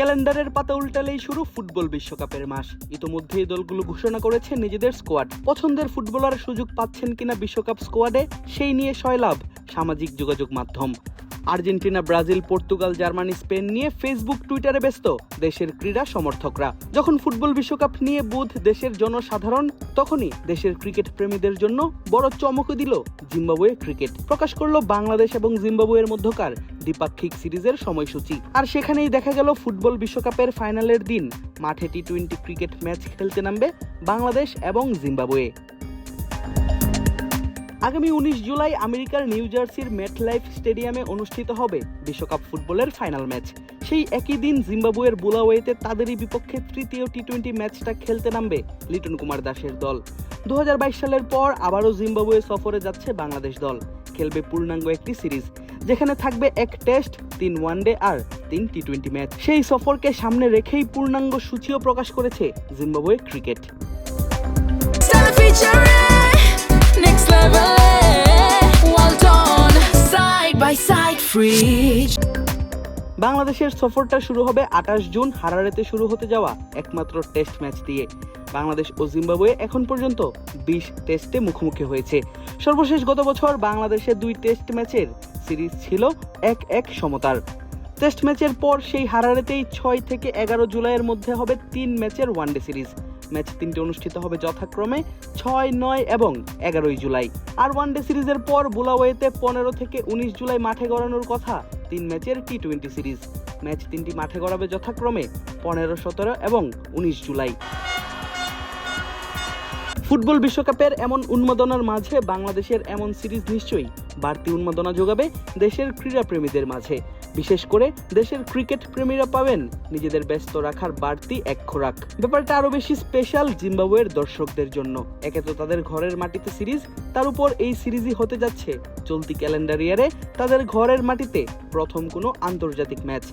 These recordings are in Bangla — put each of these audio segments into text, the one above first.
ক্যালেন্ডারের পাতা উল্টালেই শুরু ফুটবল বিশ্বকাপের মাস। ইতোমধ্যেই দলগুলো ঘোষণা করেছে নিজেদের স্কোয়াড। পছন্দের ফুটবলার সুযোগ পাচ্ছেন কিনা বিশ্বকাপ স্কোয়াডে, সেই নিয়ে সয়লাভ সামাজিক যোগাযোগ মাধ্যম। Argentina, Brazil, Portugal, Germany, Spain নিয়ে ফেসবুক, টুইটারে ব্যস্ত দেশের ক্রীড়া সমর্থকরা। যখন ফুটবল বিশ্বকাপ নিয়ে বুধ দেশের জনসাধারণ, তখনই দেশের ক্রিকেট প্রেমীদের জন্য বড় চমক দিল জিম্বাবুয়ে ক্রিকেট। প্রকাশ করলো বাংলাদেশ এবং জিম্বাবুয়ের মধ্যকার দ্বিপাক্ষিক সিরিজের সময়সূচি। আর সেখানেই দেখা গেল ফুটবল বিশ্বকাপের ফাইনালের দিন মাঠে টি-20 ক্রিকেট ম্যাচ খেলতে নামবে বাংলাদেশ এবং জিম্বাবুয়ে। আগামী 19 জুলাই আমেরিকার নিউ জার্সির মেটলাইফ স্টেডিয়ামে অনুষ্ঠিত হবে বিশ্বকাপ ফুটবলের ফাইনাল ম্যাচ। সেই একই দিন জিম্বাবুয়ের বুলাওয়েতে তাদেরই বিপক্ষে তৃতীয় টি-20 ম্যাচটা খেলতে নামবে লিটন কুমার দাসের দল। 2022 সালের পর আবারও জিম্বাবুয়ে সফরে যাচ্ছে বাংলাদেশ দল। খেলবে পূর্ণাঙ্গ একটি সিরিজ, যেখানে থাকবে 1 টেস্ট, 3 ওয়ানডে আর 3 টি-20 ম্যাচ। সেই সফরকে সামনে রেখেই পূর্ণাঙ্গ সূচিও প্রকাশ করেছে Zimbabwe cricket. Next level, well done, side by side, free. বাংলাদেশের সফরটা শুরু হবে 28 জুন হারারেতে শুরু হতে যাওয়া একমাত্র টেস্ট ম্যাচ দিয়ে। বাংলাদেশ ও জিম্বাবুয়ে এখন পর্যন্ত 20 টেস্টে মুখোমুখি হয়েছে। সর্বশেষ গত বছর বাংলাদেশের 2 টেস্ট ম্যাচের সিরিজ ছিল 1-1 সমতার। টেস্ট ম্যাচের পর সেই হারারেতেই 6 থেকে 11 জুলাইয়ের মধ্যে হবে 3 ম্যাচের ওয়ানডে সিরিজ। ম্যাচ 3টি অনুষ্ঠিত হবে যথাক্রমে 6, 9 এবং 11 জুলাই। আর ওয়ানডে সিরিজের পর বুলাওয়েতে 15 থেকে 19 জুলাই মাঠে গড়ানোর কথা 3 ম্যাচের টি-20 সিরিজ। ম্যাচ 3টি মাঠে গড়াবে যথাক্রমে 15, 17 এবং 19 জুলাই। ফুটবল বিশ্বকাপের এমন উন্মাদনার মাঝে বাংলাদেশের এমন সিরিজ নিশ্চয়ই বাড়তি উন্মাদনা যোগাবে দেশের ক্রীড়াপ্রেমীদের মাঝে। বিশেষ করে দেশের ক্রিকেট প্রেমীরা পাবেন নিজেদের ব্যস্ত রাখার বাড়তি এক খোরাক। ব্যাপারটা আরো বেশি স্পেশাল জিম্বাবুয়ের দর্শকদের জন্য। একে তো তাদের ঘরের মাটিতে সিরিজ, তার উপর এই সিরিজই হতে যাচ্ছে চলতি ক্যালেন্ডার ইয়ারে তাদের ঘরের মাটিতে প্রথম কোনো আন্তর্জাতিক ম্যাচ।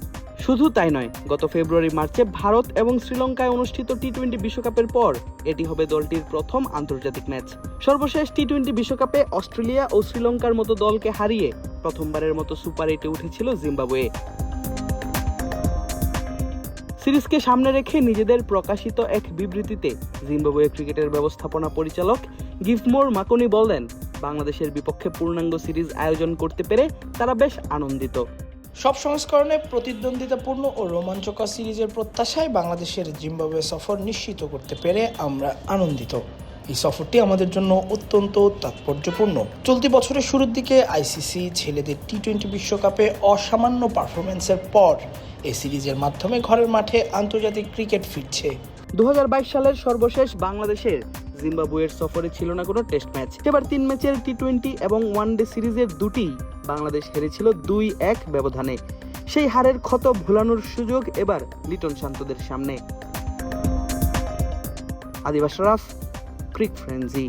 শুধু তাই নয়, গত ফেব্রুয়ারি-মার্চে ভারত এবং শ্রীলঙ্কায় অনুষ্ঠিত টি-20 বিশ্বকাপের পর এটি হবে দলটির প্রথম আন্তর্জাতিক ম্যাচ। সর্বশেষ টি-20 বিশ্বকাপে অস্ট্রেলিয়া ও শ্রীলঙ্কার মতো দলকে হারিয়ে প্রথমবারের মতো সুপার 8-এ উঠেছিল জিম্বাবুয়ে। সিরিজকে সামনে রেখে নিজেদের প্রকাশিত এক বিবৃতিতে জিম্বাবুয়ে ক্রিকেটের ব্যবস্থাপনা পরিচালক গিভমোর মাকনি বলেন, বাংলাদেশের বিপক্ষে পূর্ণাঙ্গ সিরিজ আয়োজন করতে পেরে তারা বেশ আনন্দিত। সব সংস্করণে প্রতিদ্বন্দ্বিতাপূর্ণ ও রোমাঞ্চকর সিরিজের প্রত্যাশায় বাংলাদেশের জিম্বাবুয়ে সফর নিশ্চিত করতে পেরে আমরা আনন্দিত। এই সফরটি আমাদের জন্য অত্যন্ত তাৎপর্যপূর্ণ। চলতি বছরের শুরুর দিকে আইসিসি ছেলেদের টি-20 বিশ্বকাপে অসামান্য পারফরমেন্সের পর এই সিরিজের মাধ্যমে ঘরের মাঠে আন্তর্জাতিক ক্রিকেট ফিরছে। 2022 সালের সর্বশেষ বাংলাদেশের জিম্বাবুয়ের সফরে ছিল না কোনো টেস্ট ম্যাচ। এবার 3 ম্যাচের টি-20 এবং ওয়ানডে সিরিজের দুটিই বাংলাদেশ হেরেছিল 2-1 ব্যবধানে। সেই হারের ক্ষত ভোলানোর সুযোগ এবার লিটন শান্তদের সামনে। আদিব আশরাফ, ক্রিক ফ্রেন্সি।